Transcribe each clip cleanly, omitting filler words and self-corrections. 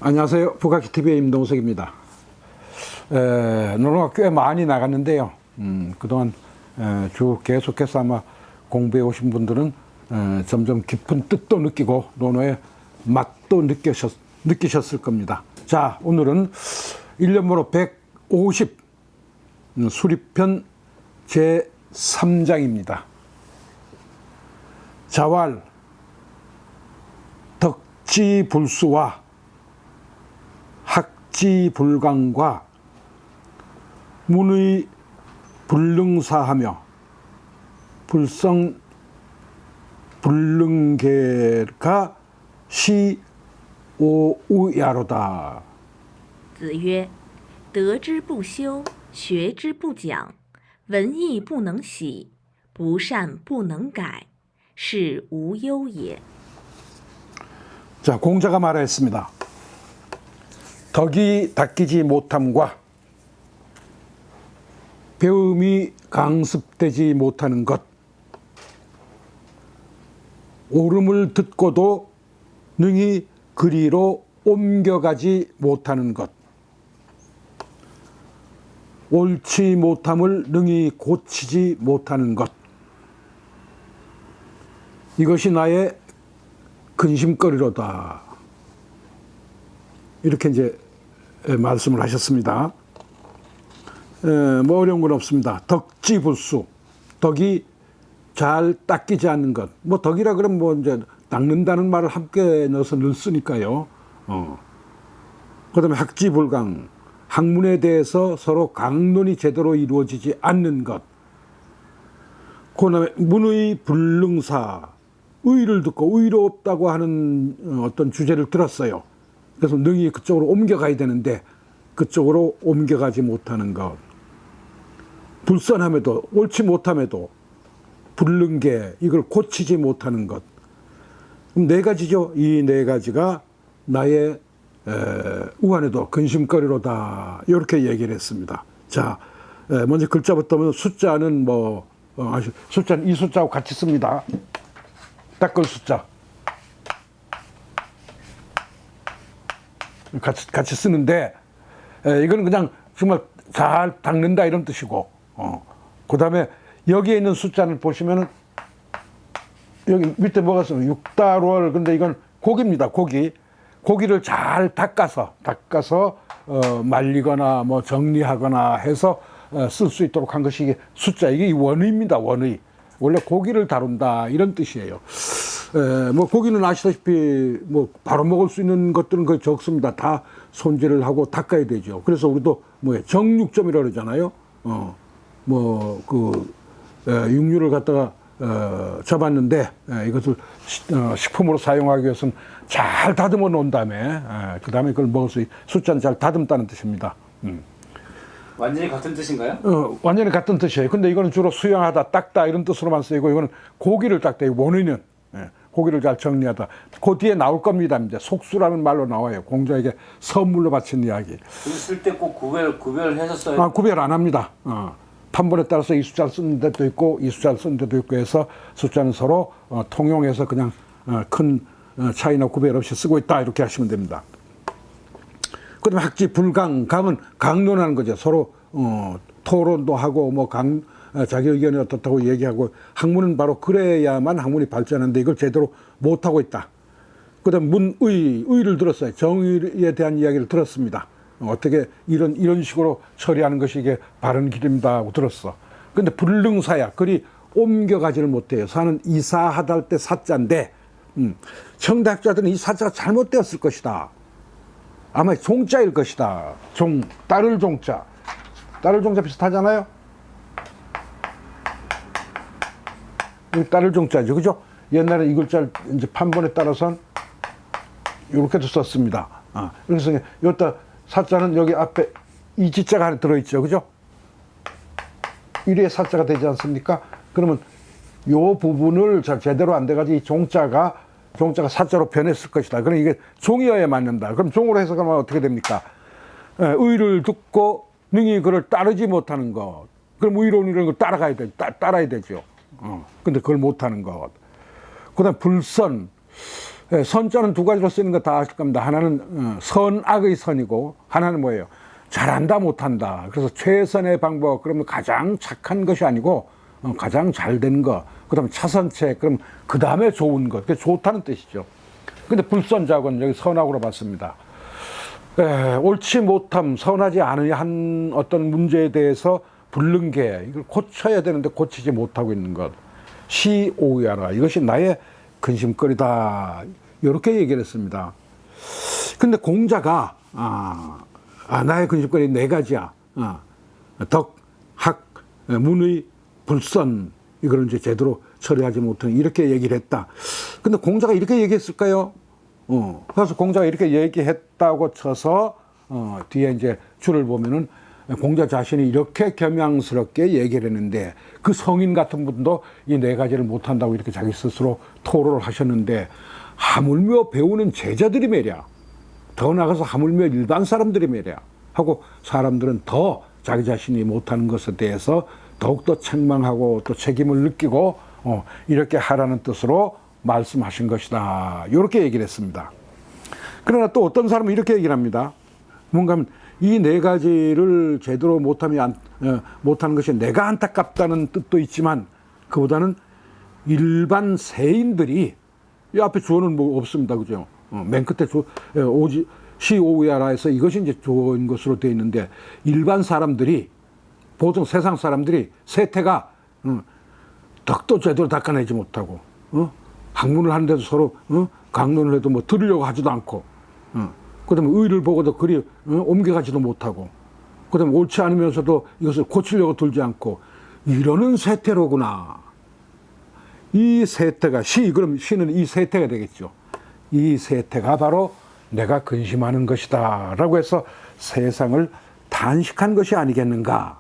안녕하세요. 북악기TV의 임동석입니다. 노래가 꽤 많이 나갔는데요. 그동안 쭉 계속해서 아마 공부해 오신 분들은 점점 깊은 뜻도 느끼고 논어의 맛도 느끼셨을 겁니다. 자, 오늘은 1년번호 150 수리편 제3장입니다. 자왈, 덕지불수와 학지불강과 문의 불능사하며 불성불능계가 시오우야로다. 子曰：“得之不修，学之不讲，文艺不能喜，不善不能改，是无忧也。” 자, 공자가 말했습니다. 덕이 닦이지 못함과 배움이 강습되지 못하는 것, 옳음을 듣고도 능히 그리로 옮겨가지 못하는 것, 옳지 못함을 능히 고치지 못하는 것, 이것이 나의 근심거리로다. 이렇게 이제 말씀을 하셨습니다. 뭐 어려운 건 없습니다. 덕지불수, 덕이 잘 닦이지 않는 것. 뭐 덕이라 그러면 뭐 이제 닦는다는 말을 함께 넣어서 늘 쓰니까요. 그다음에 학지불강, 학문에 대해서 서로 강론이 제대로 이루어지지 않는 것. 그다음에 문의 불능사, 의를 듣고 의롭다고 하는 어떤 주제를 들었어요. 그래서 능히 그쪽으로 옮겨가야 되는데 그쪽으로 옮겨가지 못하는 것. 불선함에도 옳지 못함에도 불능계, 이걸 고치지 못하는 것. 그럼 네 가지죠. 이 네 가지가 나의 우한에도 근심거리로다. 이렇게 얘기를 했습니다. 자, 먼저 글자부터 보면 숫자는 숫자는 이 숫자하고 같이 씁니다. 닦을 숫자. 같이 쓰는데, 이거는 그냥 정말 잘 닦는다 이런 뜻이고, 그 다음에 여기에 있는 숫자를 보시면은, 여기 밑에 뭐가 있어요? 육다월. 근데 이건 고기입니다. 고기를 잘 닦아서, 말리거나 뭐 정리하거나 해서 쓸 수 있도록 한 것이 이게 숫자. 이게 원의입니다. 원의. 원래 고기를 다룬다 이런 뜻이에요. 뭐 고기는 아시다시피 뭐 바로 먹을 수 있는 것들은 거의 적습니다. 다 손질을 하고 닦아야 되죠. 그래서 우리도 뭐 정육점이라고 그러잖아요. 육류를 갖다가 잡았는데 이것을 식품으로 사용하기 위해서는 잘 다듬어 놓은 다음에 그 다음에 그걸 먹을 수 숫자는 잘 다듬다는 뜻입니다. 완전히 같은 뜻인가요? 완전히 같은 뜻이에요. 근데 이거는 주로 수양하다, 닦다 이런 뜻으로만 쓰이고, 이거는 고기를 닦다. 원의는 고기를 잘 정리하다. 그 뒤에 나올 겁니다. 이제 속수라는 말로 나와요. 공자에게 선물로 바친 이야기. 쓸 때 꼭 구별해서 써요? 구별 안 합니다. 판본에 따라서 이 숫자를 쓰는 데도 있고 이 숫자를 쓰는 데도 있고 해서 숫자는 서로 통용해서 그냥 큰 차이나 구별 없이 쓰고 있다. 이렇게 하시면 됩니다. 그다음에 학지불강, 강은 강론하는 거죠. 서로 토론도 하고 뭐 자기 의견이 어떻다고 얘기하고, 학문은 바로 그래야만 학문이 발전하는데 이걸 제대로 못 하고 있다. 그다음 의를 들었어요. 정의에 대한 이야기를 들었습니다. 어떻게 이런 식으로 처리하는 것이 이게 바른 길입니다 하고 들었어. 근데 불능사야. 그리 옮겨가지를 못해요. 사는 이사하다 할 때 사자인데 청대학자들은 이 사자가 잘못되었을 것이다. 아마 종자일 것이다. 따를 종자. 따를 종자 비슷하잖아요? 따를 종자죠. 그죠? 옛날에 이 글자를 이제 판본에 따라서는 이렇게도 썼습니다. 그래서 여기다 사자는 여기 앞에 이 지자가 하나 들어있죠. 그죠? 이래야 사자가 되지 않습니까? 그러면 요 부분을 제대로 안 돼가지고 이 종자가 사자로 변했을 것이다. 그럼 이게 종이어야 맞는다. 그럼 종으로 해석하면 어떻게 됩니까? 의를 듣고 능히 그를 따르지 못하는 것. 그럼 의로운 이런 걸 따라야 되죠. 근데 그걸 못하는 것. 그 다음 불선. 예, 선자는 두 가지로 쓰는 거 다 아실 겁니다. 하나는 선악의 선이고 하나는 뭐예요? 잘한다 못한다. 그래서 최선의 방법 그러면 가장 착한 것이 아니고 가장 잘 된 거. 그다음에 차선책 그럼 그 다음에 좋은 것. 그게 좋다는 뜻이죠. 근데 불선작은 여기 선악으로 봤습니다. 예, 옳지 못함, 선하지 않으냐 한 어떤 문제에 대해서 불른 게 이걸 고쳐야 되는데 고치지 못하고 있는 것. 시오야라. 이것이 나의 근심거리다. 이렇게 얘기를 했습니다. 근데 공자가 나의 근심거리 네 가지야. 덕, 학, 문의, 불선. 이걸 이제 제대로 처리하지 못한 이렇게 얘기를 했다. 근데 공자가 이렇게 얘기했을까요? 그래서 공자가 이렇게 얘기했다고 쳐서 뒤에 이제 줄을 보면은 공자 자신이 이렇게 겸양스럽게 얘기를 했는데 그 성인 같은 분도 이 네 가지를 못한다고 이렇게 자기 스스로 토로를 하셨는데 하물며 배우는 제자들이 매랴. 더 나아가서 하물며 일반 사람들이 매랴. 하고 사람들은 더 자기 자신이 못하는 것에 대해서 더욱더 책망하고 또 책임을 느끼고 이렇게 하라는 뜻으로 말씀하신 것이다. 이렇게 얘기를 했습니다. 그러나 또 어떤 사람은 이렇게 얘기를 합니다. 뭔가 이 네 가지를 제대로 못하는 것이 내가 안타깝다는 뜻도 있지만 그보다는 일반 세인들이 이 앞에 주어는 뭐 없습니다. 그죠? 맨 끝에 오지 시오야라에서 이것이 이제 좋은 것으로 되어 있는데 일반 사람들이 보통 세상 사람들이 세태가 덕도 제대로 닦아내지 못하고 학문을 하는데도 서로 강론을 해도 뭐 들으려고 하지도 않고 그다음에 의를 보고도 그리 옮겨가지도 못하고 그다음에 옳지 않으면서도 이것을 고치려고 들지 않고 이러는 세태로구나. 이 세태가 그럼 시는 이 세태가 되겠죠. 이 세태가 바로 내가 근심하는 것이다 라고 해서 세상을 단식한 것이 아니겠는가.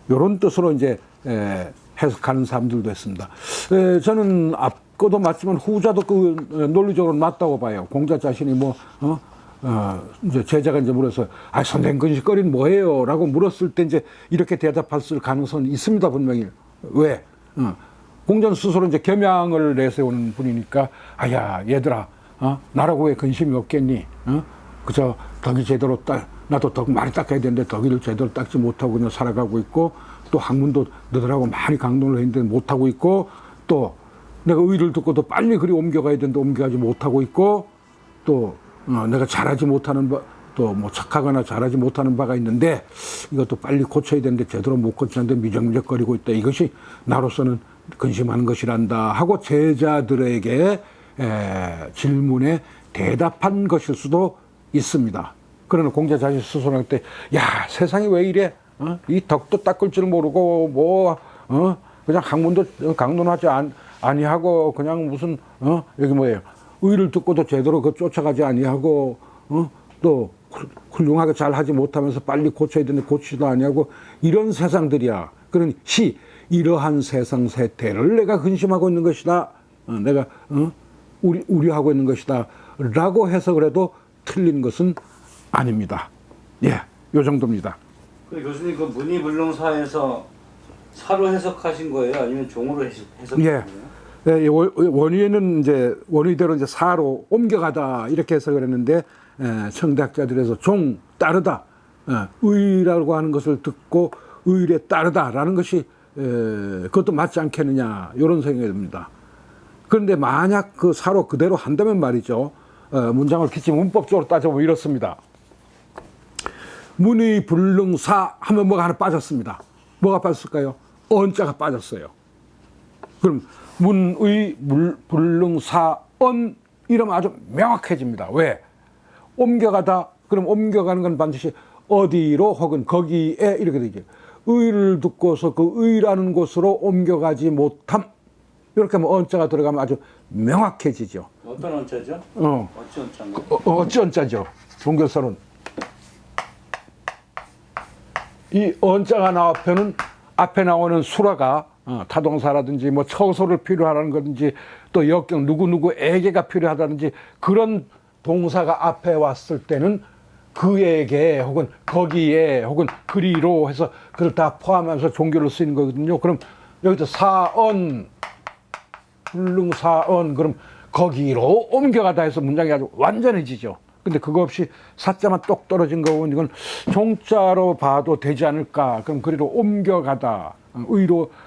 이런 뜻으로 이제 해석하는 사람들도 있습니다. 저는 앞거도 맞지만 후자도 그 논리적으로 맞다고 봐요. 공자 자신이 이제 제자가 이제 물어서 선생 근심거리는 뭐예요? 라고 물었을 때 이제 이렇게 대답했을 가능성은 있습니다. 분명히. 왜? 공자는 스스로 이제 겸양을 내세우는 분이니까 얘들아 나라고 왜 근심이 없겠니? 그저 덕이 제대로 나도 덕 많이 닦아야 되는데 덕이를 제대로 닦지 못하고 그냥 살아가고 있고 또 학문도 너들하고 많이 강론을 했는데 못하고 있고 또 내가 의를 듣고도 빨리 그리 옮겨가야 되는데 옮겨가지 못하고 있고 또 내가 잘하지 못하는 또 뭐 착하거나 잘하지 못하는 바가 있는데 이것도 빨리 고쳐야 되는데 제대로 못 고치는데 미적미적거리고 있다. 이것이 나로서는 근심하는 것이란다 하고 제자들에게 질문에 대답한 것일 수도 있습니다. 그러나 공자 자신 스스로 할 때 세상이 왜 이래? 이 덕도 닦을 줄 모르고 그냥 학문도 강론하지 아니하고 그냥 무슨 여기 뭐예요? 의를 듣고도 제대로 쫓아가지 아니하고 또 훌륭하게 잘 하지 못하면서 빨리 고쳐야 되는데 고치지도 아니하고 이런 세상들이야. 그러니 이러한 세상 세태를 내가 근심하고 있는 것이다. 내가 우려하고 있는 것이다. 라고 해석을 해도 틀린 것은 아닙니다. 요 정도입니다. 교수님 그 문의불능사에서 사로 해석하신 거예요? 아니면 종으로 해석하신 거예요? 원의는 이제 원의대로 이제 사로 옮겨가다 이렇게 해석을 했는데 청대학자들에서 종 따르다 의라고 하는 것을 듣고 의에 따르다라는 것이 그것도 맞지 않겠느냐 이런 생각이 듭니다. 그런데 만약 그 사로 그대로 한다면 말이죠. 문장을 기치 문법적으로 따져보면 이렇습니다. 문의불능사 하면 뭐가 하나 빠졌습니다. 뭐가 빠졌을까요? 언자가 빠졌어요. 그럼 문의불능사언 이러면 아주 명확해집니다. 왜? 옮겨가다 그럼 옮겨가는 건 반드시 어디로 혹은 거기에 이렇게 되죠. 의를 듣고서 그 의라는 곳으로 옮겨가지 못함 이렇게 하면 언자가 들어가면 아주 명확해지죠. 어떤 언자죠? 어찌 언자인가요? 어찌 언자죠. 종교서는 이 언자가 앞에 나오는 수라가 타동사라든지 뭐 처소를 필요하다는 거든지 또 역경 누구누구에게가 필요하다든지 그런 동사가 앞에 왔을 때는 그에게 혹은 거기에 혹은 그리로 해서 그걸 다 포함하면서 종교를 쓰이는 거거든요. 그럼 여기서 사언 불능사언 그럼 거기로 옮겨가다 해서 문장이 아주 완전해지죠. 근데 그거 없이 사자만 똑 떨어진 거 보면 이건 종자로 봐도 되지 않을까. 그럼 그리로 옮겨가다,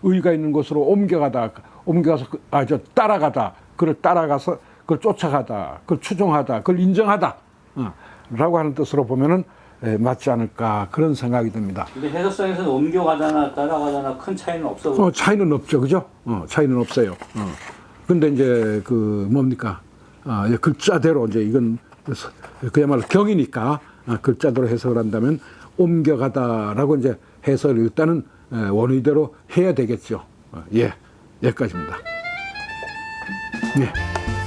의가 있는 곳으로 옮겨가다, 옮겨가서 따라가다, 그를 따라가서 그걸 쫓아가다, 그걸 추종하다, 그걸 인정하다 라고 하는 뜻으로 보면은 맞지 않을까 그런 생각이 듭니다. 근데 해석상에서는 옮겨가다나 따라가다나 큰 차이는 없어 보여요. 차이는 없죠, 그죠? 차이는 없어요. 근데 이제 그 뭡니까? 글자대로 이제 이건 그야말로 경이니까 글자대로 해석을 한다면 옮겨가다라고 이제 해석을 일단은 원의대로 해야 되겠죠. 예, 여기까지입니다. 예.